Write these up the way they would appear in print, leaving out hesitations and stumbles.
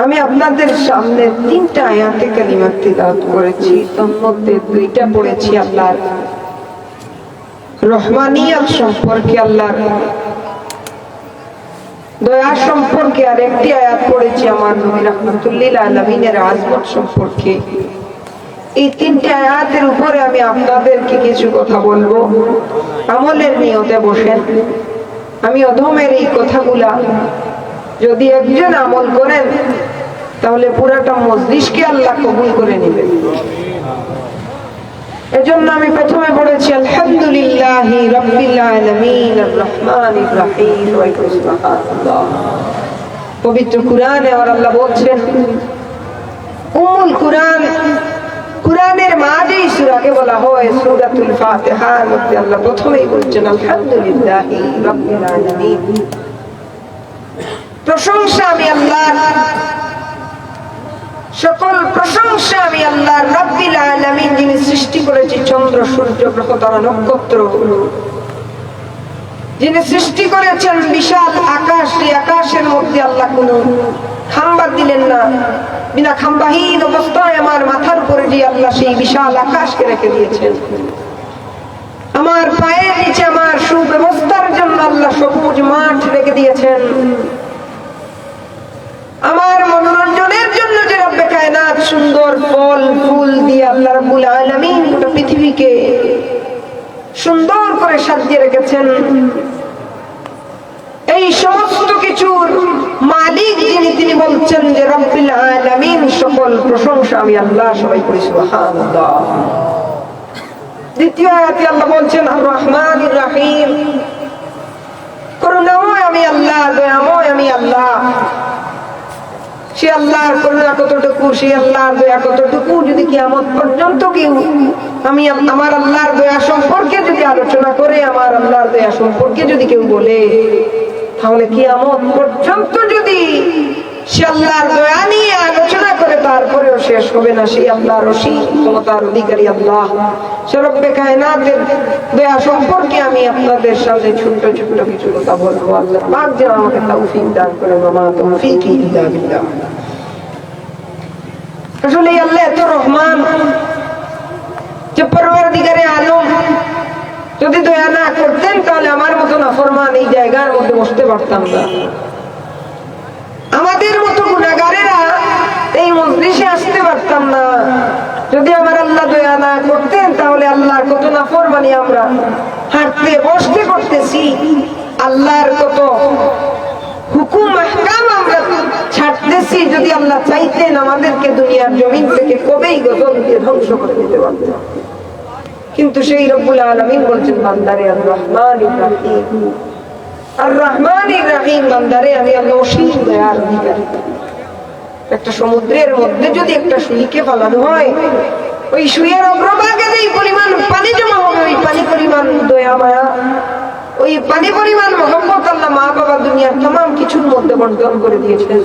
আমি আপনাদের সামনে 3টা আয়াতে কালিমা তিলাওয়াত করেছি, তার মধ্যে 2টা পড়েছি আল্লাহর রহমানিয়ত সম্পর্কে, আল্লাহর দয়া সম্পর্কে, আর একটি আয়াত পড়েছি আমার নবী রাহমাতুল লিল আলামিনের আজমত সম্পর্কে। এই 3টে আয়াতের উপরে আমি আপনাদেরকে কিছু কথা বলবো। আমলের নিয়তে বসেন। আমি অধমের এই কথাগুলা যদি একজন আমল করেন তাহলে পুরাটা মজলিসকে আল্লাহ কবুল করে নেবেন। এজন্য আমি প্রথমে পড়েছি আলহামদুলিল্লাহি রাব্বিল আলামিন আর রহমানির রহিম ওয়া সুবহানাল্লাহ। পবিত্র কুরআনে আর আল্লাহ বলছেন, উম্মুল কুরআন, কুরআনের মাঝেই সূরাকে বলা হয় সূরাতুল ফাতিহার মধ্যে আল্লাহ প্রথমেই বলছেন আলহামদুলিল্লাহি রাব্বিল আলামিন। প্রশংসা আমি আল্লাহর, সকল প্রশংসা আমি আল্লাহর রাব্বিল আলামিন, যিনি সৃষ্টি করেছে চন্দ্র সূর্য গ্রহ তারা নক্ষত্র, যিনি সৃষ্টি করেছেন বিশাল আকাশ। এই আকাশের মধ্যে আল্লাহ কোনো খাম্বা দিলেন না, বিনা খাম্বাহীন অবস্থায় আমার মাথার উপরে যে আল্লাহ সেই বিশাল আকাশকে রেখে দিয়েছেন। আমার পায়ের নিচে আমার সুব্যবস্থার জন্য আল্লাহ সবুজ মাঠ রেখে দিয়েছেন। আমার মনোরঞ্জনের জন্য যে রব্বে কায়নাত সুন্দর ফল ফুল দিয়ে আল্লাহ রাব্বুল আলামিন গোটা পৃথিবীকে সুন্দর করে সাজিয়ে রেখেছেন। এই সমস্ত কিছুর মালিক যিনি, তিনি বলছেন যে রব্বুল আলামিন, সকল প্রশংসা আমি আল্লাহ। সবাই পড়ি সুবহানাল্লাহ। দ্বিতীয় আয়াতে আল্লাহ বলছেন আর রহমানির রহিম, করুণাময় আমি আল্লাহ, দয়াময় আমি আল্লাহ। সে আল্লাহর করুণা কতটুকু, সে আল্লাহর দয়া কতটুকু, যদি কিয়ামত পর্যন্ত কেউ আমি আমার আল্লাহর দয়া সম্পর্কে যদি আলোচনা করে, আমার আল্লাহর দয়া সম্পর্কে যদি কেউ বলে, তাহলে কিয়ামত পর্যন্ত যদি সে আল্লাহর দয়া নিয়ে আলোচনা করে তারপরেও শেষ হবে না। সেই আল্লাহর অসীম ক্ষমতার অধিকারী আল্লাহ, সে রব্বে কায়নাতের দয়া সম্পর্কে আমি আপনাদের সামনে ছোট্ট ছোট্ট কিছু কথা বলবো। আল্লাহ পাক যেন আমাকে তৌফিক দান করেন। ওয়া তৌফিকি ইল্লা বিল্লাহ। আসলে আল্লাহ এত রহমান যে পরওয়ারদিগারে আলম, যদি দয়া না করতেন তাহলে আমার মতো নাফরমান এই জায়গার মধ্যে বসতে পারতাম না। আমাদের মতো গুনাহগারেরা এই মজলিসে আসতে পারতাম না। যদি আমার আল্লাহ দয়া না করতেন তাহলে আল্লাহর কত নাফরমানি আমরা হাঁটতে বসতে করতেছি। আল্লাহর কত হুকুম আহকাম আমরা ছাড়তেছি। যদি আল্লাহ চাইতেন আমাদেরকে দুনিয়ার জমিন থেকে কবেই গজল দিয়ে ধ্বংস করে দিতে পারতেন। কিন্তু সেই রব্বুল আলামিন বলছেন বান্দারে আর রহমানির রহিম, আর রহমানির রহিম, বান্দারে আমি আল্লাহ অসীম দয়ার অধিকারী। একটা সমুদ্রের মধ্যে যদি একটা সুইকে ফালানো হয়, ওই সুইয়ের অগ্রভাগে যেই পরিমাণ পানি জমা হবে, ওই পানি পরিমাণ দয়া মায়া, ওই পানি পরিমাণ মহব্বত আল্লাহ মা বাবা দুনিয়ার तमाम কিছুর মধ্যে বন্টন করে দিয়েছেন।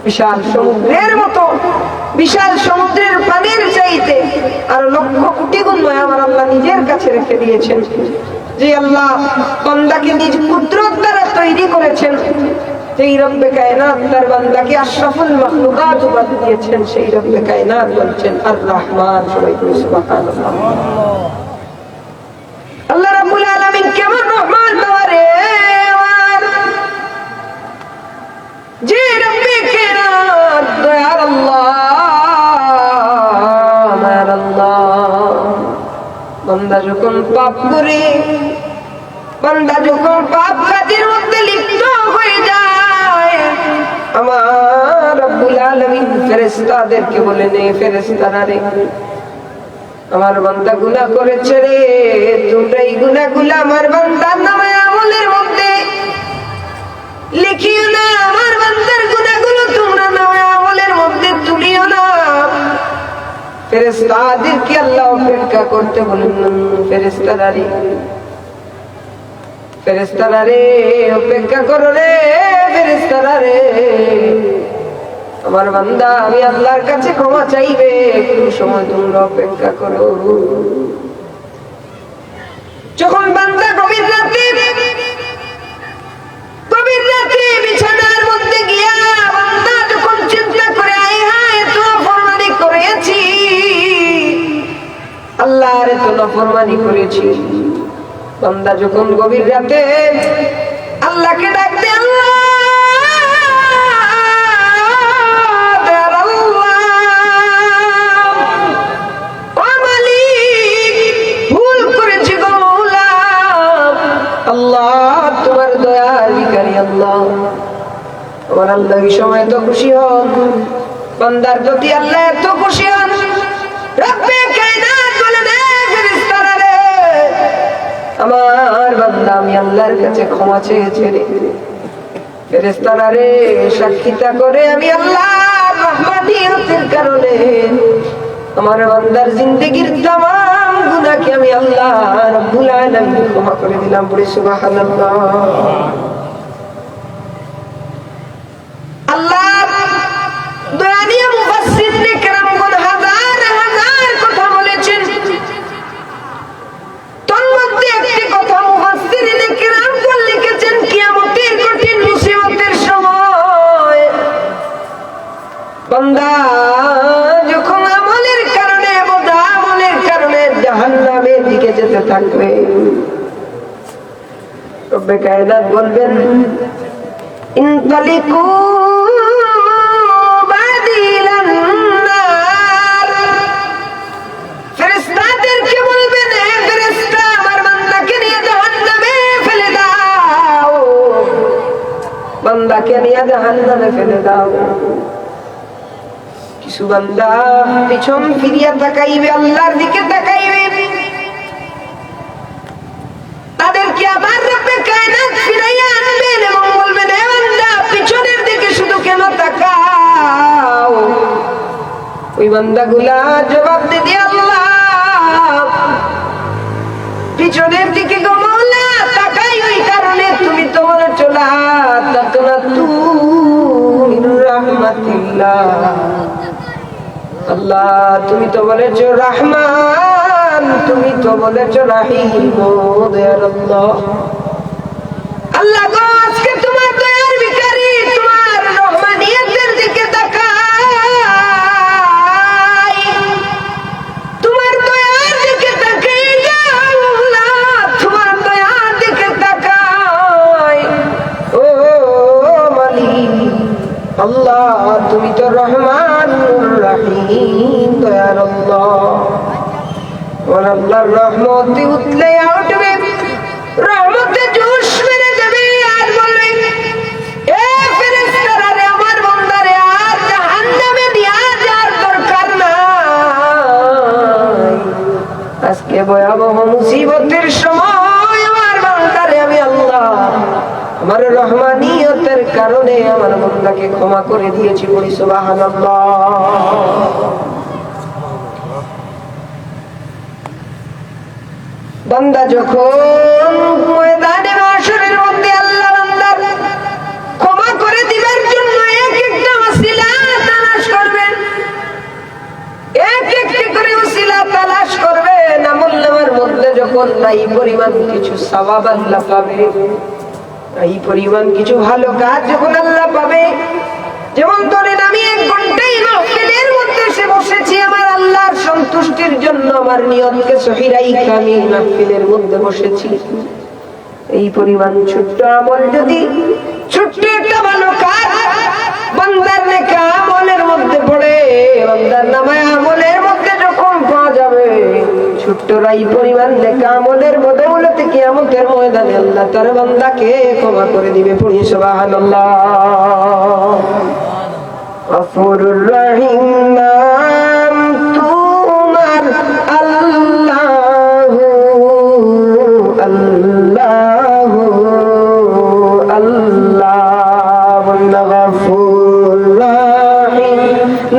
বিশাল সমুদ্রের মতো, বিশাল সমুদ্রের পানির চাইতে আর লক্ষ কোটি গুণ দয়া আমার আল্লাহ নিজের কাছে রেখে দিয়েছেন। যে আল্লাহ বান্দাকে নিজ কুদরত দ্বারা তৈরি করেছেন, যেই রব্বে কায়নাত তার বান্দাকে আশরাফুল মাখলুকাত উপাধি দিয়েছেন, সেই রব্বে কায়নাত বলছেন আর রহমান। সবাই বলি সুবহানাল্লাহ। আল্লাহ রাব্বুল আলামিন কেমন রহমান বাবারে আমার, যে রব্বে কায়নাত দয়ার আল্লাহ, আমার আল্লাহ। বান্দা যখন পাপ করে, বান্দা যখন পাপ কাজের মধ্যে লিপ্ত হয়ে যায়, আমার রব্বুল আলামিন ফেরেশতাদেরকে বলে নে, ফেরেশতারা রে, আমার বান্দা গুনাহ করেছে রে, তোমরা এই গুনাহগুলো আমার বান্দার নামে আমলের মধ্যে লিখিও না। আমার বান্দার গুনাহগুলো তোমরা নামে আমলের মধ্যে তুলিও না। ফেরেশতাদেরকে আল্লাহ অপেক্ষা করতে বলেন। ফেরেশতারা রে, ফেরেশতারা রে, অপেক্ষা করো রে, ফেরেশতারা রে, আমার বান্দা আমি আল্লাহর কাছে ক্ষমা চাইবে, একটু সময় তোমরা অপেক্ষা করো। যখন বান্দা গভীর রাতে বিছানার মধ্যে গিয়া বান্দা যখন চিন্তা এত নাফরমানি করেছি। বান্দা যখন গভীর রাতে আল্লাহকে ডাকতে, আল্লাহ ভুল করেছি গো মওলা, আল্লাহ তোমার দয়ার ভিখারি আল্লাহ, আমার আল্লাহ এই সময় তো খুশি হন, বান্দার প্রতি আল্লাহ এত খুশি হন, রব্বে কায়নাত বলেন হে ফেরেশতারা রে, আমার বান্দা আমি আল্লাহর কাছে ক্ষমা চেয়েছে রে। ফেরেশতারা রে সাক্ষীতা করে আমি আল্লাহর রহমানিয়তের কারণে আমার বান্দার জিন্দেগীর তামাম গুনাহকে আমি আল্লাহ রাব্বুল আলামিন ক্ষমা করে দিলাম। বলি সুবহানাল্লাহ। আল্লাহ দয়া নিয়ে মুফাসসিরনে কেরামগণ হাজার হাজার কথা বলেছেন, তন্মধ্যে একটি কথা মুফাসসিরিনে কেরামগণ লিখেছেন, কিয়ামতের কঠিন মুসিবতের সময় বান্দা যখন আমলের কারণে বদআমলের কারণে জাহান্নামের দিকে যেতে থাকবে, রব্বে কায়নাত বলবেন ইনতালিকু বাদিলান নার, ফেরেশতাদেরকে বলবেন হে ফেরেশতা আমার বান্দাকে নিয়ে জাহান্নামে ফেলে দাও, বান্দাকে নিয়ে জাহান্নামে ফেলে দাও। কিছু বান্দা পিছন ফিরিয়া তাকাইবে, আল্লাহর দিকে তাকাইবে, তাদেরকে আবার রব্বে কায়নাত ফিরাইয়া আনবেন এবং বলবেন হে বান্দা পিছনের দিকে শুধু কেন তাকাও। ওই বান্দাগুলা জবাব দিবে আল্লাহ পিছনের দিকে গো মাওলা তাকাই ওই কারণে তুমি তো বলেছ লা তাকনাতু মিন রাহমাতিল্লাহ, আল্লাহ তুমি তো বলেছ রহমান, তুমি তো বলেছ রহিম, দয়ার আল্লাহ। আল্লাহ গো আজকে তোমার দয়ার ভিখারি তোমার রহমানিয়তের দিকে তাকাই, তোমার দয়ার দিকে তাকাই আল্লাহ, তোমার দয়ার দিকে তাকাই ও মালিক আল্লাহ, তুমি তো রহমান রহিম দয়ার আল্লাহ। আল্লাহর রহমতে উতলে উঠবে, রহমতে জোশ মেরে যাবে আর বলবে এ ফেরেশতারা রে আমার বান্দারে আর জাহান্নামে নিয়ে যাওয়ার দরকার নাই, আজকে ভয়াবহ মুসিবতের সময় আমার বান্দারে আমি আল্লাহ আমার রহমানিয়তের কারণে আমার বান্দাকে ক্ষমা করে দিয়েছি। বলি সুবহানাল্লাহ। বান্দা যখন ময়দানে মাশরের মধ্যে আল্লাহ বান্দার ক্ষমা করে দিবার জন্য এক একটা ওসিলা তালাশ করবেন, এক একটি করে ওসিলা তালাশ করবেন, আমলনামার মধ্যে যখন নাই পরিমাণ কিছু সওয়াব আল্লাহ পাবে, এই পরিমাণ কিছু ভালো কাজ যখন আল্লাহ পাবে, যেমন ধরেন আমি 1 ঘন্টাই মাহফিলের মধ্যে এসে বসেছি আমার আল্লাহর সন্তুষ্টির জন্য, আমার নিয়তকে সহি রাইখা আমি মাহফিলের মধ্যে বসেছি, এই পরিমাণ ছোট্ট আমল যদি ছোট্ট একটা ভালো কাজ বান্দার নেক আমলের মধ্যে পড়ে, বান্দার নামে আমলের মধ্যে যখন পাওয়া যাবে, ছোট্ট রাই পরিমাণ নেক আমলের বদৌলতে কিয়ামতের ময়দানে আল্লাহ তার বান্দাকে ক্ষমা করে দিবে। পড়ি সুবহানাল্লাহ। গফুরুর রহিম নাম তোমার আল্লাহু আল্লাহু আল্লাহ, গফুর রহিম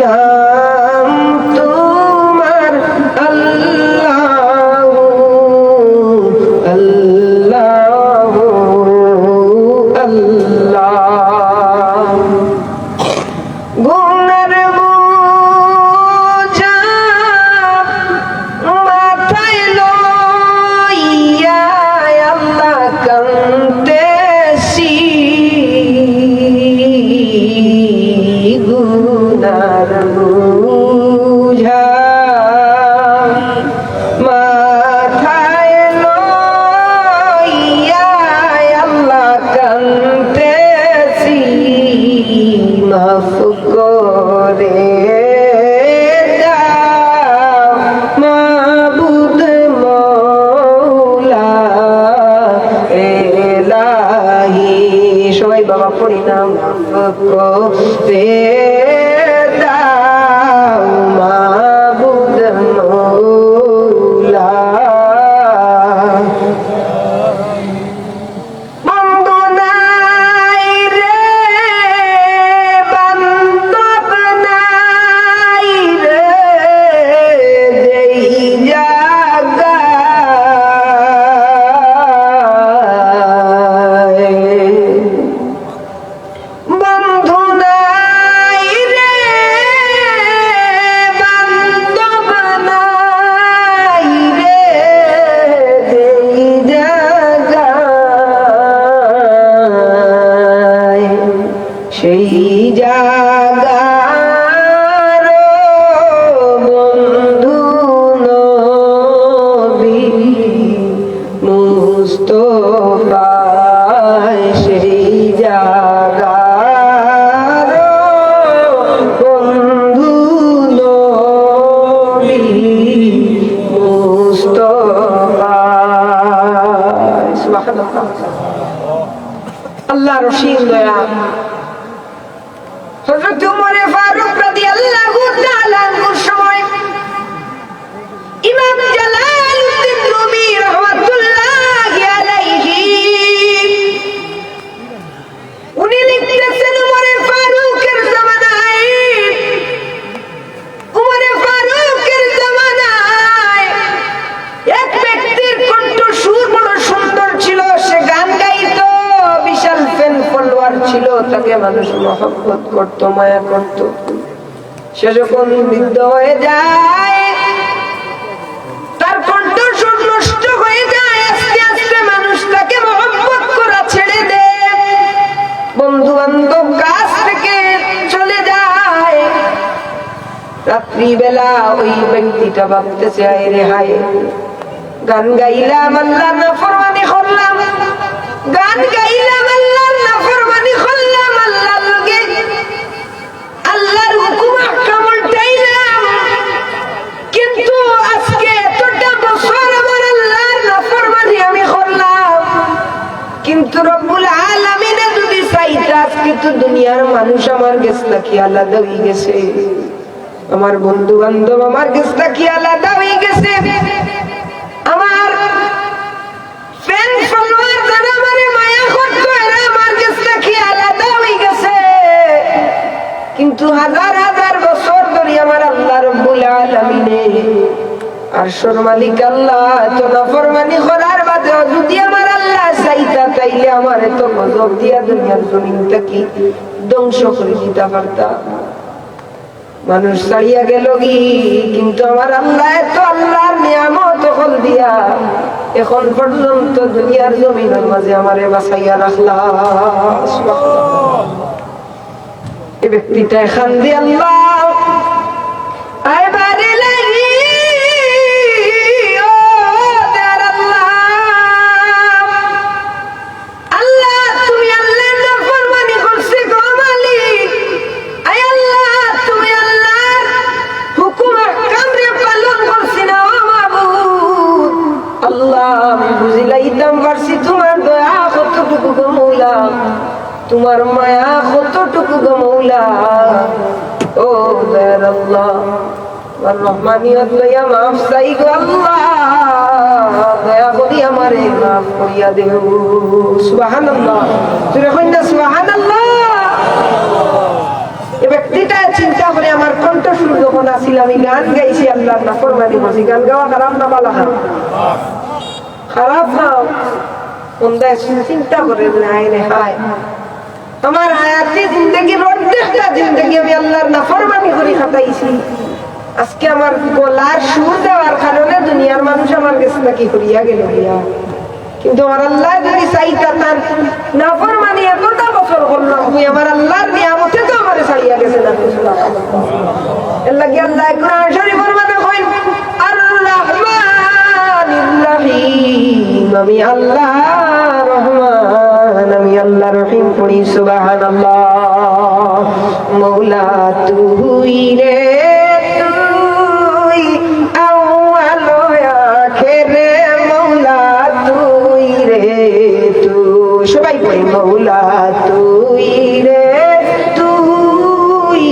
নাম তোমার আল্লাহু আল্লাহু আল্লাহ। গুনার বোঝা মাথায় লইয়া আল্লাহ কাঁদতেছি, গুনার বোঝা মাফ করে দাও মাবুদ মওলা ইলাহি। সবাই বাবা পড়ি না, মাফ করে দাও মাবুদ মওলা। সেই জাগার বন্ধু নবী মুস্তাফা, সেই জাগার বন্ধু নবী মুস্তাফা। সুবহানাল্লাহ। আল্লাহ রশিদ দয়া হযরত ওমর ফারুক রাদিয়াল্লাহু তাআলা আনহুর সময় ইমাম জালালউদ্দিন রুমি রাহমাতুল্লাহি আলাইহি উনি লিখতেছেন ওমর ফারুকের জামানায়, ওমর ফারুকের জামানায় এক ব্যক্তির কণ্ঠ সুর বড় সুন্দর ছিল, সে গান গাইতো, বিশাল ফ্যান ফলোয়ার ছিল, তাকে মানুষ মহব্বত করত, মায়া করত। সে যখন বৃদ্ধ হয়ে যায়, তার কণ্ঠ সুর নষ্ট হয়ে যায়, আস্তে আস্তে মানুষ তাকে মহব্বত করা ছেড়ে দেয়, বন্ধু বান্ধব কাছ থেকে চলে যায়। রাত্রিবেলা ওই ব্যক্তিটা ভাবতেছে, আয় রে হায়, গান গাইলাম আল্লাহ নাফরমানি করলাম, গান গাইলাম আল্লাহ নাফরমানি করলাম, আল্লাহর লগে আল্লাহর হুকুম আহকাম উল্টাইলাম, কিন্তু আজকে এতটা বছর আমার আল্লাহর নাফরমানি আমি করলাম, কিন্তু রব্বুল আলামিন যদি চাইতা আজকে তো দুনিয়ার মানুষ আমার কাছে কি আলাদা হয়ে গেছে, আমার বন্ধু বান্ধব আমার কাছে কি আলাদা হয়ে গেছে, আমার ফ্যান ফলোয়ার যারা আমারে মায়া করতো এরা আমার কাছে কি আলাদা হয়ে গেছে, কিন্তু হাজার হাজার বছর ধরে আমার আল্লাহ রব্বুল আলামিনে আরশের মালিক আল্লাহ এত নাফরমানি করার বাদেও যদি আমার আল্লাহ চাইতা তাইলে আমার এত গজব দিয়া দুনিয়ার জমিনটা কি ধ্বংস করে দিতে পারতা। মানুষ ছাড়িয়া গেল কি, কিন্তু আমার আল্লাহ এত আল্লাহর নিয়ামত হল দিয়া এখন পর্যন্ত দুনিয়ার জমিনের মাঝে আমারে বাঁচাইয়া রাখলা। এই ব্যক্তিটা এখান দিয়ে আল্লাহ আইবারে লাগি ও দার আল্লাহ, আল্লাহ তুমি আল্লাহর নাফরমানি করছে গো মালিক, আয় আল্লাহ তুমি আল্লাহর হুকুম আহকাম রে পালন করছি না ও মাবুদ। আল্লাহ আমি বুঝিলাইতাম পারছি তোমার দয়া কতটুকু গো মৌলা, তোমার মায়া কতটুকু গো মৌলা, ও দয়ার আল্লাহ আর রহমানিয়ত লইয়া মাফ চাই গো আল্লাহ, দয়া করি আমারে মাফ করিয়া দেও। সুবহানাল্লাহ, তুমি কই না সুবহানাল্লাহ। এই ব্যক্তিটা চিন্তা করে আমার কণ্ঠস্বর যখন আসিল, আমি গান গাইছি আল্লাহর নাফরমানি করছি, গান গাওয়া খারাপ না ভালো? খারাপ না। কোনটা চিন্তা করে হায় রে হায়, আমার হায়াতি জিন্দগির অর্ধেকটা জিন্দগি আমি আল্লাহর নাফরমানি করে কাটাইছি, আজকে আমার গলার সুর দেওয়ার কারণে দুনিয়ার মানুষ আমার কাছে নাকি করিয়া গেল গিয়া, কিন্তু আমার আল্লাহ যদি চাইতা তার নাফরমানি এতটা বছর করলাম, তুই আমার আল্লাহর নিয়ামতে তো আমারে ছাড়িয়া গেছে না। এর লাগি আল্লাহ কোরআন শরীফের মধ্যে কইন আর রাহমানির রহিম, আমি আল্লাহ রহমান রহমান আমি আল্লাহ রহিম পড়ি সুবহানাল্লাহ। মৌলা তুই রে তুই আউয়াল আখির মৌলা তুই রে তুই, সবাই পড়ি মৌলা তুই রে তুই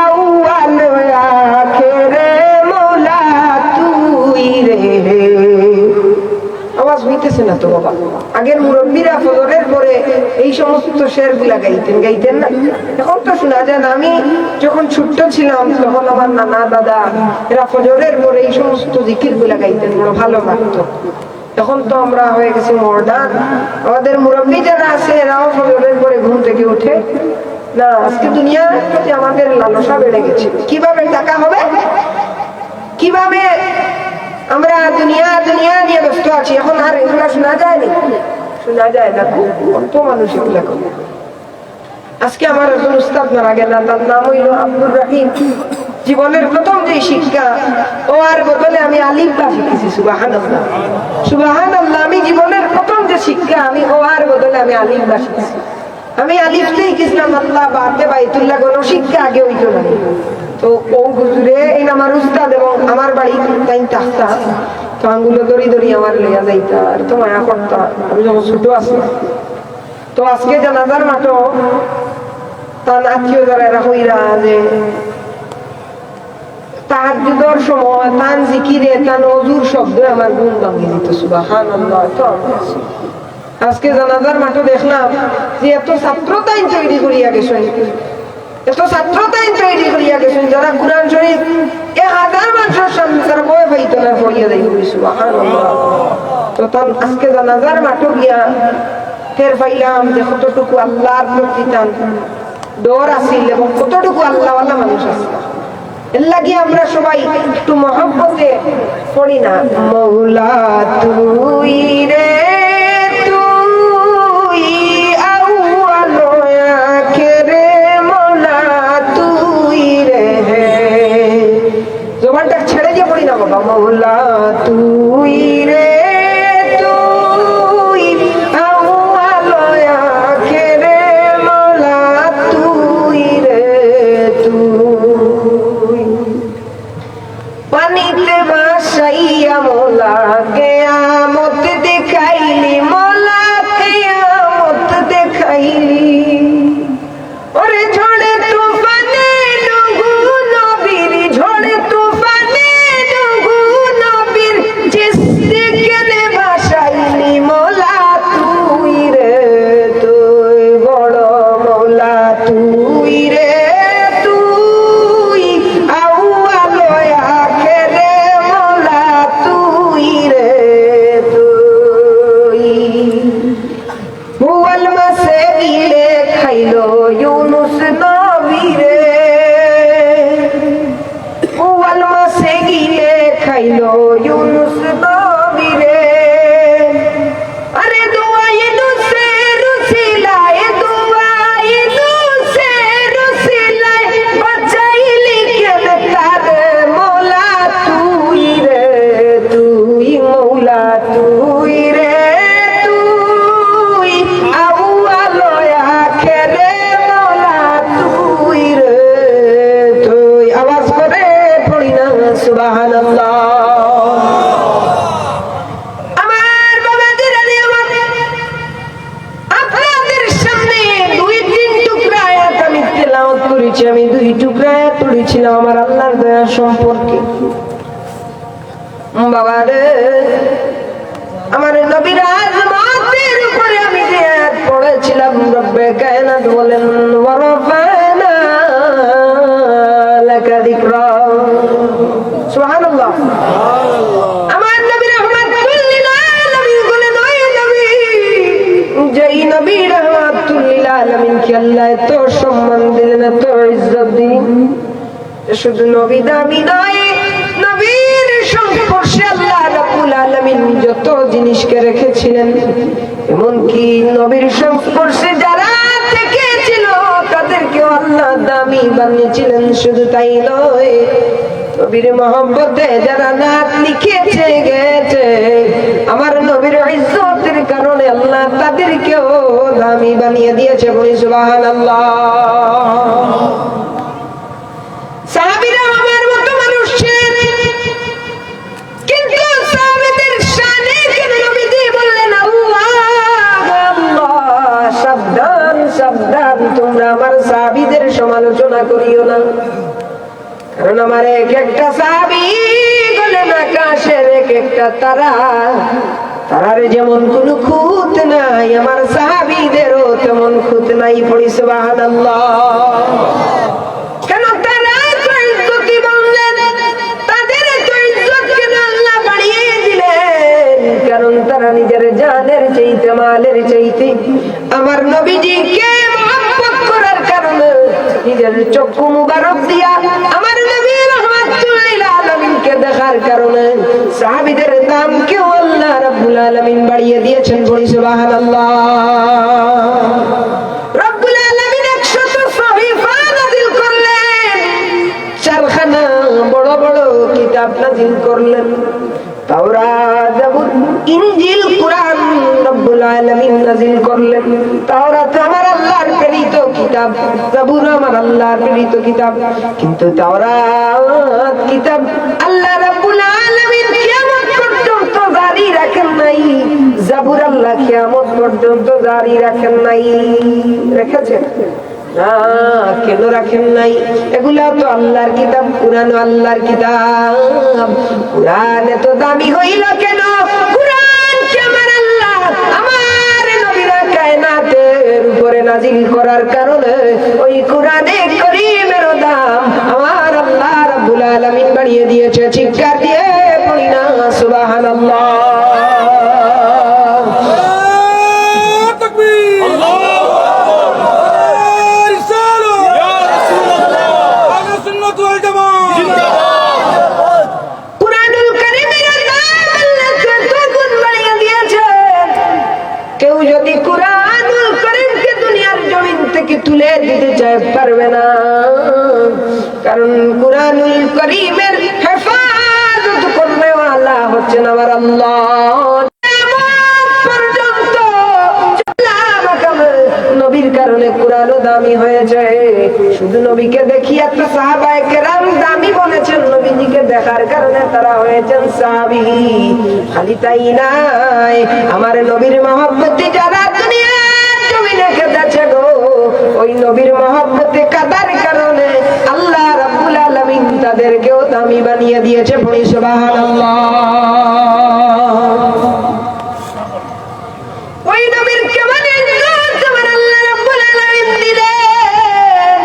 আউয়াল আখির মৌলা তুই রে। আওয়াজ হইতেছে না তো বাবা? আগের মুরব্বীরা ফজরের পরে এই সমস্ত শেরগুলা গাইতেন না? এখন তো শোনা যায় না। আমি যখন ছোট্ট ছিলাম তখন আমার নানা দাদা এরা ফজরের পরে এই সমস্ত জিকির গুলা গাইতেন, বড় ভালো লাগতো। এখন তো আমরা হয়ে গেছি মডার্ন। আমাদের মুরব্বী যারা আছে এরাও ফজরের পরে ঘুম থেকে উঠে না। আজকে দুনিয়ার প্রতি আমাদের লালসা বেড়ে গেছে। কিভাবে টাকা হবে, কিভাবে আমরা দুনিয়া দুনিয়া নিয়ে ব্যস্ত আছি। এখন আর এগুলা শোনা যায় না, শোনা যায় না। খুব অল্প মানুষ এগুলা করে। আজকে আমার একজন উস্তাদ মারা গেল, তার নাম হইল আব্দুর রহিম। জীবনের প্রথম যে শিক্ষা, ও আর বদলে আমি আলিফ বা শিখেছি। সুবহানাল্লাহ সুবহানাল্লাহ। আমি জীবনের প্রথম যে শিক্ষা, আমি ও আর বদলে আমি আলিফ বা শিখেছি। আমি আলিফতেই কিসলাম আল্লাহ বাতে বাইতুল্লাহ কোনো শিক্ষা আগে হইতো না। তো ও হুজুরে এই আমার উস্তাদ এবং আমার বাড়ি তাই তাহতা, তো আঙ্গুলো দড়ি দড়ি আমার লইয়া যাইতা আর তো মায়া করতা। আমি যখন ছোট আসলাম তো আজকে জানাজার মাঠও তার আত্মীয় যারা এরা হইরা যে তাহাজ্জুদের সময় তান জিকিরে তান ওযুর শব্দ আমার ঘুম ভাঙিয়ে দিত। সুবহানাল্লাহ। তো আজকে জানাজার মাঠে দেখলাম যে এত ছাত্রতাই তৈরি করিয়া গেছেন, এত ছাত্রতাই তৈরি করিয়া গেছেন যারা কুরআন শরীফ 1000 মানুষের সামনে তারা বই পাইতো না, পড়িয়া দেয়। সুবহানাল্লাহ। তো তার আজকে জানাজার মাঠে গিয়া টের পাইলাম যে কতটুকু আল্লাহর প্রতি তার ডর আছিল এবং কতটুকু আল্লাহওয়ালা মানুষ আছে। এর লাগি আমরা সবাই একটু মহব্বতে পড়ি না, মৌলা তুই রে তুই আউয়াল আখির মৌলা তুই রে। জবানটা ছেড়ে দিয়ে পড়ি না বাবা, মৌলা তুই রে আমি 2 টুকরা পড়েছিলাম আমার আল্লাহর দয়া সম্পর্কে। বাবা রে, আমার নবীর আজমাতের উপরে আমি যে আয়াত পড়েছিলাম, রব্বে কায়নাত বলেন ওয়া রাফা'না লাকা যিকরা। সুবহানাল্লাহ। আমার নবী রাহমাতুল লিল আলামিন বলেন, ওই নবী যেই নবী রাহমাতুল লিল আলামিন কে আল্লাহ এত সম্মান দিলেন, এত ইজ্জত দিলেন, শুধু নবী দামি নয়, নবীর সংস্পর্শে আল্লাহ রাব্বুল আলামিন যত জিনিসকে রেখেছিলেন, এমনকি নবীর সংস্পর্শে যারা থেকেছিল তাদেরকেও আল্লাহ দামি বানিয়েছিলেন। শুধু তাই নয়, নবীর মহব্বতে যারা নাত লিখেছে গেছে, আমার নবীর ইজ্জতের কারণে আল্লাহ তাদেরকেও দামি দামি বানিয়ে দিয়েছে, বলি সুবহানাল্লাহ। সাহাবীরা আমার মতো মানুষ ছিলেন, কিন্তু সাহাবীদের শানে কেন নবীজি বললেন আল্লাহ আল্লাহ, সাবধান সাবধান, তোমরা আমার সাহাবীদের সমালোচনা করিও না। কারণ আমার এক একটা সাহাবী বলেন আকাশের এক একটা তারা, তারার যেমন কোনো খুঁত নাই, আমার সাহাবীদেরও তেমন খুঁত নাই, পড়ি সুবহানাল্লাহ। কেন তারা তো ইজ্জতি বললেন, তাদের তো ইজ্জত কেন আল্লাহ বাড়িয়ে দিলেন? কারণ তারা নিজের জানের চাইতে মালের চাইতে আমার নবীজিকে মহব্বত করার কারণে নিজের চক্ষু মুবারক দিয়া আমার নবী রাহমাতুল লিল আলামিনকে দেখার কারণে সাহাবীদের দাম কেউ আল্লাহ রাব্বুল আলামিন বাড়িয়ে দিয়েছেন, বলি সুবহানাল্লাহ। রাব্বুল আলামিন 100 সহিফা নাযিল করলেন, 4খানা বড় বড় কিতাব নাযিল করলেন, তাওরাত, জাবুর, ইনজিল, কুরআন রব্বুল আলামিন নাযিল করলেন। তাওরাত আমার আল্লাহর প্রেরিত কিতাব, জাবুর আমার আল্লাহর প্রেরিত কিতাব, কিন্তু তাওরাত কিতাব আল্লাহ রাব্বুল আলামিন কিয়ামত পর্যন্ত জারি রাখেন নাই, জাবুর আল্লাহ কিয়ামত পর্যন্ত জারি রাখেন নাই। রেখেছেন না, কেন রাখেন নাই? এগুলা তো আল্লাহর কিতাব, কুরআন আল্লাহর কিতাব। কুরআন এত দামি হইল কেন? কুরআন কি আমার আল্লাহ আমার নবীরা কায়নাতের উপরে নাজিল করার কারণে ওই কুরআনে কারীমের দাম আমার আল্লাহ রাব্বুল আলামিন বাড়িয়ে দিয়েছে। চিৎকার দিয়ে পড়ি না সুবহানাল্লাহ। তুলে দিতে চায় পারবে না, কারণ কুরআনুল কারীমের হেফাজত করবে ওয়ালা হচ্ছেন আমার আল্লাহ। পর্যন্ত নবীর কারণে কুরআনও দামি হয়েছে। শুধু নবীকে দেখিয়ে তো সাহাবায়ে কেরাম দামি বলেছেন, নবীজিকে দেখার কারণে তারা হয়েছেন সাহাবী। খালি তাই নাই, আমার নবীর মহব্বতে যারা দুনিয়া জমিনে কেঁদেছে গো, ওই নবীর মহব্বতে কাদার কারণে আল্লাহ রাব্বুল আলামিন তাদেরকেও দামি বানিয়ে দিয়েছে, পড়ি সুবহানাল্লাহ। ওই নবীর কেমন ইজ্জত আমার আল্লাহ রাব্বুল আলামিন দিলেন,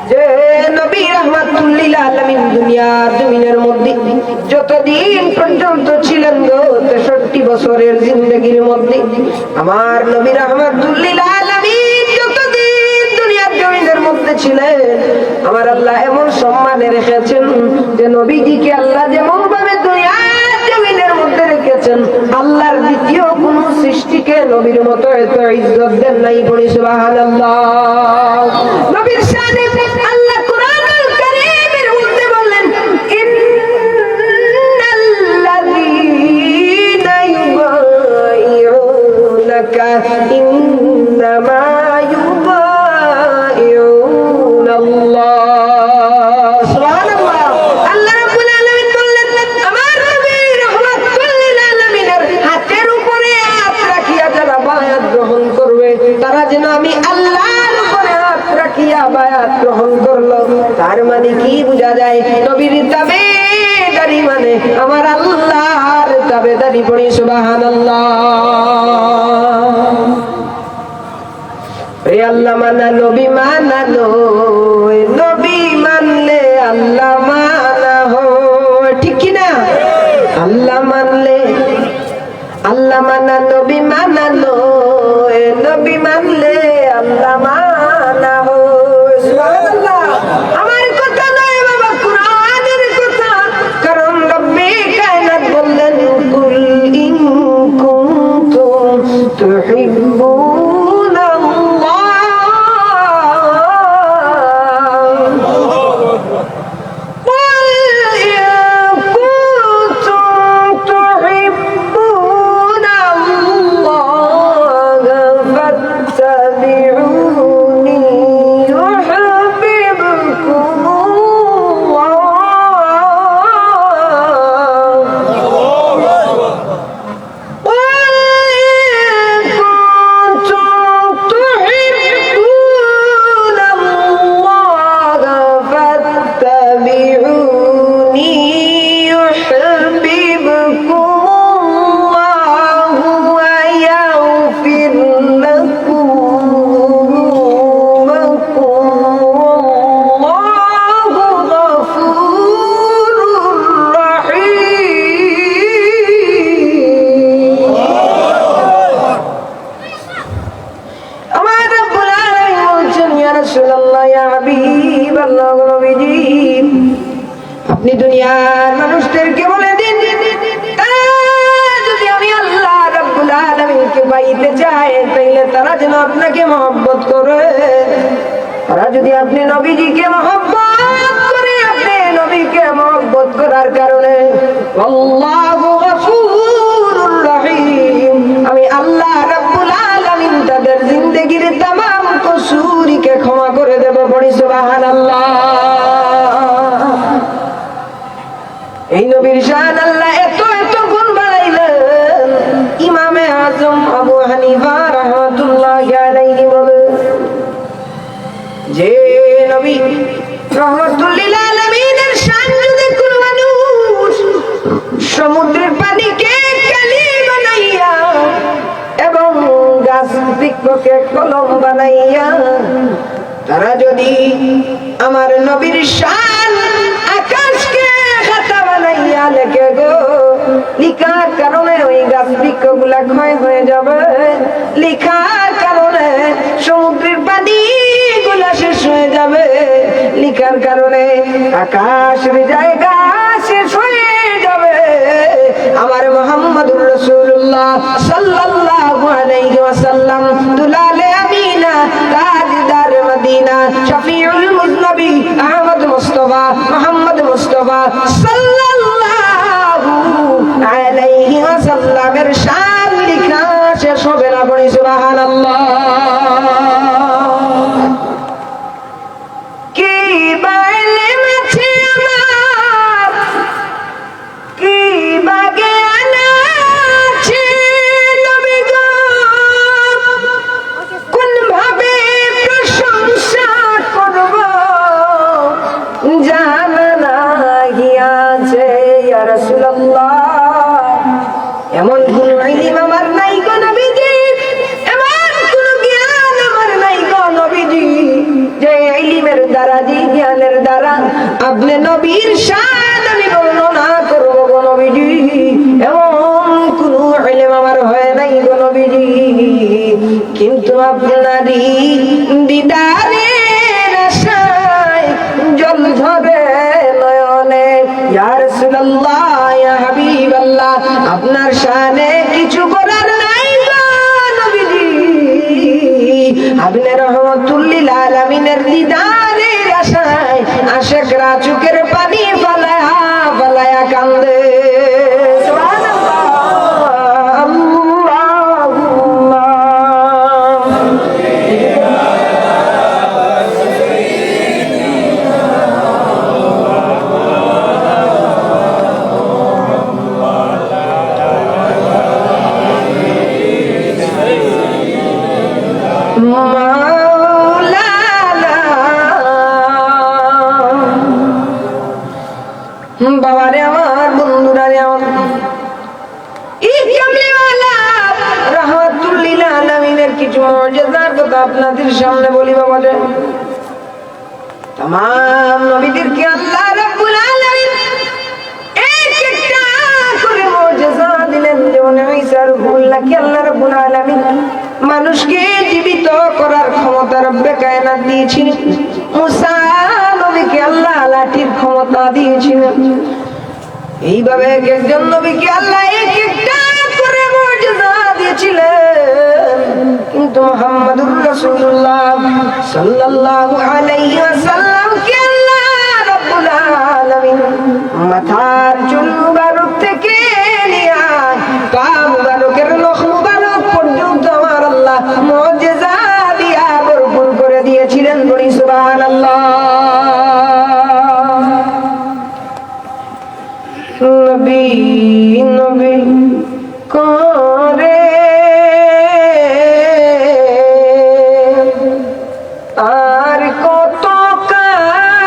যে নবী রাহমাতুল লিল আলামিন দুনিয়ার জমিনের মধ্যে যতদিন পর্যন্ত ছিলেন গো, 63 বছরের জিন্দেগির মধ্যে আমার নবী রাহমাতুল লিল আলামিন যতদিন দুনিয়ার জমিনের মধ্যে ছিলেন, আমার আল্লাহ এমন সম্মানে রেখেছেন যে নবীজিকে আল্লাহ যেমন ভাবে দুনিয়ার জমিনের মধ্যে রেখেছেন, আল্লাহর দ্বিতীয় কোন সৃষ্টিকে নবীর মতো এত ইজ্জত দেন নাই, পড়ি সুবহানাল্লাহ। নবীর শানে আল্লাহ কুরআনুল কারীমের মধ্যে বললেন, ইন্নাল্লাযীনা ইউবাইউনাকা ইন্নামা ইউবাইউনাল্লাহ। সুবহানাল্লাহ। আল্লাহ রাব্বুল আলামিন বললেন, আমার নবী রাহমাতুল লিল আলামিনের হাতের উপরে হাত রাখিয়া যারা বায়াত গ্রহণ করবে, তারা যেন আমি আল্লাহর উপরে হাত রাখিয়া বায়াত গ্রহণ করলো। তার মানে কি বোঝা যায়? নবীর তাবেদারি মানে আমার আল্লাহর তাবেদারি, পড়ি সুবহানাল্লাহ। রে আল্লাহ মানা নবী মানানো, নবী মানলে আল্লাহ মানা হয়, ঠিক কি না? আল্লাহ মানলে আল্লাহ মানা, নবী মানানো, নবী মানলে আল্লাহ মানা হয়। সুবহানাল্লাহ। আমার কথা নয় বাবা, কুরআনের কথা। কারণ রব্বে কায়নাত বললেন, কুল ইন কুনতুম তুহিব্বুনাল্লাহ আপনি দুনিয়ার মানুষদেরকে বলে দিন, তারা যদি আমি আল্লাহ রাব্বুল আলামিনকে পাইতে চায় তাইলে তারা যেন আপনাকে মহব্বত করে। তারা যদি আপনি নবীজিকে মহব্বত করে, আপনি নবীকে মহব্বত করার কারণে আল্লাহু গফুরুর রহিম, আমি আল্লাহ রাব্বুল আলামিন তাদের জিন্দেগীর तमाम কসুরকে ক্ষমা করে দেব। বলি সুবহানাল্লাহ। এই নবীর শান আল্লাহ এত এত গুণ বাড়াইলেন। ইমামে আজম আবু হানিফা রাহমাতুল্লাহি আলাইহি বলে যে নবী রহমাতুল লিল আলামিনের শান যদি কোন মানুষ সমুদ্রের পানিকে কালি বানাইয়া এবং গাছ বৃক্ষকে কলম বানাইয়া তারা যদি আমার নবীর শান আকাশকে খাতা বানাইয়া লেখে গো, লিখার কারণে ওই গাছ বৃক্ষগুলা ক্ষয় হয়ে যাবে, লিখার কারণে সমুদ্রের পানি গুলা শেষ হয়ে যাবে, লিখার কারণে আকাশের জায়গা শেষ হয়ে যাবে। আমার মুহাম্মদুর রাসূলুল্লাহ সাল্লাল্লাহু আলাইহি ওয়াসাল্লাম দুলালে আমিনা তাজদার মদিনা শফিউল মুজনবী আহমদ মুস্তাফা মুহাম্মদ মুস্তাফা সাল্লাল্লাহু আলাইহি ওয়াসাল্লামের শান লিখা শেষ হবে না। বলি সুবহানাল্লাহ। কি বাইলে মাছে আমার, কি বাগে আনাছে নবী গো, কোন ভাবে প্রশংসা করব জানা নাহি আছে ইয়া রাসূলুল্লাহ। এমন কোন ইলম আমার নাই গো নবীজি, এমন কোন জ্ঞান আমার নাই গো নবীজি, যে ইলমের দ্বারা, যে জ্ঞানের দ্বারা আপনি নবীর শান আমি বর্ণনা করব গো নবীজি। এমন কোন ইলম আমার হয় নাই গো নবীজি, কিন্তু আপনারই দিদারের আশায় জল ঝরে নয়নে। ইয়া রাসূলুল্লাহ, ইয়া হাবিবাল্লাহ, আপনার শানে কিছু করার নাই গো নবীজি। আপনি রহমাতুল লিল আলামিনের দিদারের আশায় আশিকরা চোখের পানি ফলায়া ফলায়া কান্দে। সুবহানাল্লাহ। আল্লাহুম্মা বাবারে আমার, বন্ধুরা রে আমার, এই কামলিওয়ালা রাহমাতুল লিল আলামিনের কিছু মুজিজার কথা আপনাদের সামনে বলি। বাবারে तमाम নবীদেরকে আল্লাহ রাব্বুল আলামিন এক একটা করে মুজিজা দিলেন। যেমন ঈসা রূহুল্লাহকে আল্লাহ রাব্বুল আলামিন মানুষকে জীবিত করার ক্ষমতা রব্বে কায়নাত দিয়েছিলেন। মুসা নবীকে আল্লাহ লাঠির ক্ষমতা দিয়েছিলেন। এইভাবে এক একজন নবীকে আল্লাহ এক একটা করে মুজিজা দিয়েছিলেন। কিন্তু মুহাম্মদুর রাসূলুল্লাহ সাল্লাল্লাহু আলাইহি ওয়াসাল্লামকে আল্লাহ রাব্বুল আলামিন মাথার চুল মুবারক থেকে নিয়ে পা মুবারকের নখ মুবারক পর্যন্ত আমার আল্লাহ মুজিজা দিয়া ভরপুর করে দিয়েছিলেন। বলি সুবহানাল্লাহ। নবী নবী করে আর কত কাজ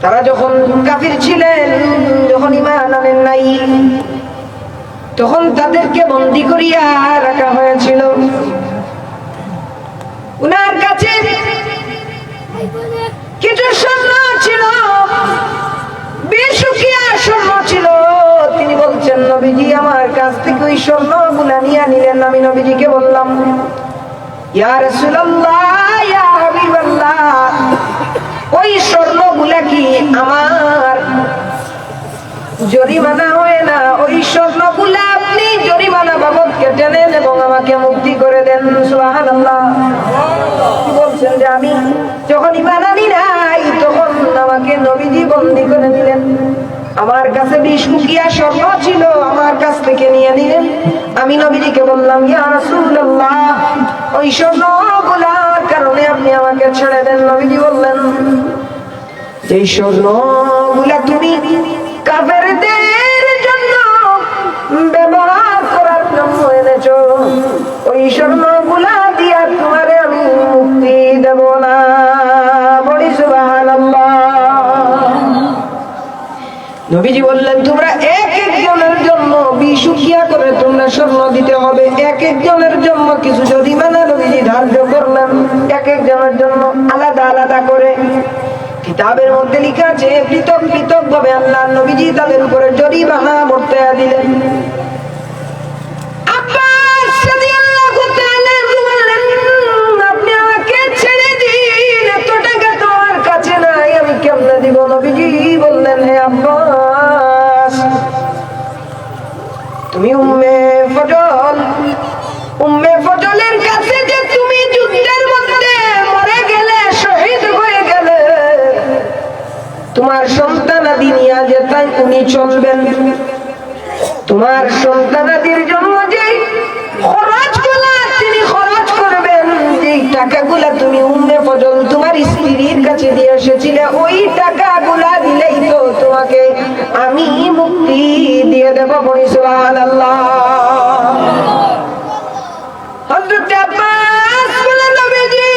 তারা যখন কাফির ছিলেন, যখন ঈমান আনেন নাই, তখন তাদেরকে বন্দী করিয়া রাখা হয়েছিল। উনার কাছে কিছু স্বর্ণ ছিল, বেশুকিয়া স্বর্ণ ছিল। তিনি বলছেন, নবীজি আমার কাছ থেকে ওই স্বর্ণগুলা নিয়ে নিলেন। আমি নবীজিকে বললাম, ইয়া রাসূলুল্লাহ, ইয়া হাবিবাল্লাহ, ওই স্বর্ণগুলা কি আমার জরিমানা হয় না? ওই স্বর্ণগুলা আপনি জরিমানা বাবদ কেটে নেন এবং আমাকে মুক্তি করে দেন। সুবহানাল্লাহ। বলছেন যে আমি যখন ঈমান আনি নাই, তখন আমাকে নবীজি বন্দী করে দিলেন। আমার কাছে 20 উকিয়া স্বর্ণ ছিল, আমার কাছ থেকে নিয়ে নিলেন। আমি নবীজিকে বললাম, ইয়া রাসূলুল্লাহ, ওই স্বর্ণগুলার কারণে আপনি আমাকে ছেড়ে দেন। নবীজি বললেন, এই স্বর্ণগুলা তুমি কাফেরদের জন্য ব্যবহার করার জন্য এনেছো, ওই স্বর্ণগুলা দিয়া তোমারে আমি মুক্তি দেব না। বলি সুবহানাল্লাহ। নবীজি বললেন, তোমরা এক একজনের জন্য 20 উকিয়া করে তোমরা স্বর্ণ দিতে হবে। এক একজনের জন্য কিছু জরিমানা নবীজি ধার্য করলেন, এক একজনের জন্য আলাদা আলাদা করে। কিতাবের মধ্যে লেখা আছে, পৃথক পৃথক ভাবে আল্লাহ নবীজি তাদের উপরে জরিমানা বর্তায়া দিলেন। আব্বাস রাদিয়াল্লাহু তাআলা বললেন, আপনি আমাকে ছেড়ে দিন, এত টাকা তো আমার কাছে নাই, আমি কেমনে দিব? নবীজি বললেন, হে আব্বাস, তুমি উম্মে ফজলের কাছে যে তুমি যুদ্ধের মধ্যে মরে গেলে, শহীদ হয়ে গেলে, তোমার সন্তানাদি নিয়ে যে তাই উনি চলবেন। তোমার সন্তানাদির জন্য যে খরচগুলা তিনি খরচ করবেন, যে টাকাগুলা তুমি উম্মে ফজল তোমার স্ত্রীর কাছে দিয়ে এসেছিলে, ওই টাকাগুলা দিলেই তো তোমাকে আমি মুক্তি দিয়ে দেব। বলি সুবহানাল্লাহ। হযরত আব্বাস বলেন, নবীজি,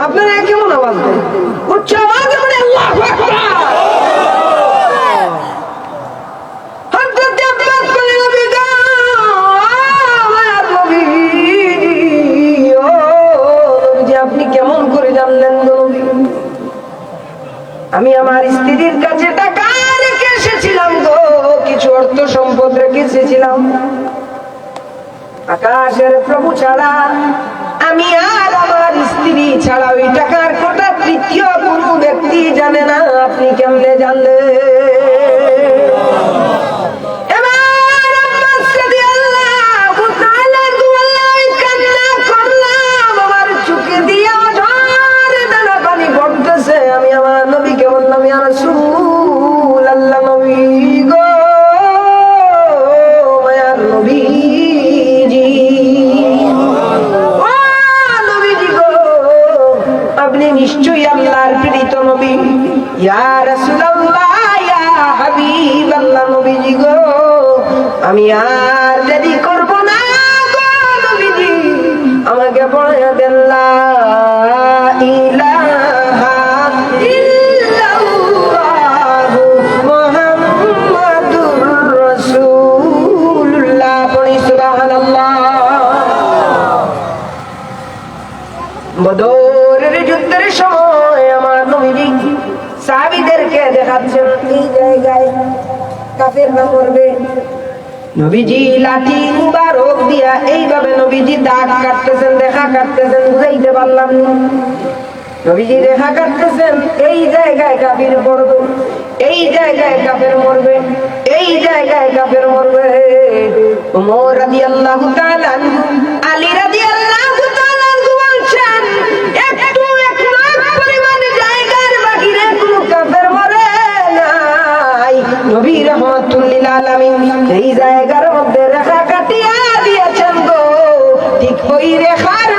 আপনারা কেমন আওয়াজ দেন? উচ্চ আওয়াজে বলে আল্লাহু আকবার। হযরত আব্বাস বলে, নবী গো, আমার নবী, ও নবীজি, আপনি কেমন করে জানলেন গো? আমি আমার স্ত্রীর কাছে টাকা রেখে এসেছিলাম গো, কিছু অর্থ সম্পদ রেখে এসেছিলাম। আকাশের প্রভু ছাড়া আমি আর আমার স্ত্রী ছাড়া ওই টাকার কথা তৃতীয় কোনো ব্যক্তি জানে না। আপনি কেমনে জানলেন? আমার চোখে দিয়ে দানা পানি পড়তেছে। আমি আমার নবীকে বললাম, ইয়া রাসূলুল্লাহ, নবী গো, মায়ার নবীজি, আপনি নিশ্চয়ই আল্লাহর প্রেরিত নবী। ইয়া রাসূলুল্লাহ, ইয়া হাবিবাল্লাহ, নবীজি গো, আমি আর দেরি করব না গো নবীজি, আমাকে পড়াইয়া দেন লা ইলাহা ইল্লাল্লাহু মুহাম্মাদুর রাসূলুল্লাহ। পড়ি সুবহানাল্লাহ। বদরের যুদ্ধের সময় আমার নবীজি সাহাবীদেরকে দেখাচ্ছেন, এই জায়গায় কাফেররা মরবে। নবীজি লাঠি মুবারক দিয়া এইভাবে নবীজি দাগ কাটতেছেন, রেখা কাটতেছেন, বুঝাইতে পারলাম না। নবীজি রেখা কাটতেছেন, এই জায়গায় কাফির পড়বে, এই জায়গায় কাফের মরবে, এই জায়গায় কাফের মরবে। ওমর রাদিয়াল্লাহু তাআলা, আলী রাদিয়াল্লাহু তাআলা বলছেন, একটু এক লাখ পরিমাণ জায়গার বাহিরে কোনো কাফের মরে নাই। নবী রাহমাতুল লিল আলামিন এই জায়গার মধ্যে রেখা কাটিয়া দিয়েছেন গো। ঠিক ওই রেখার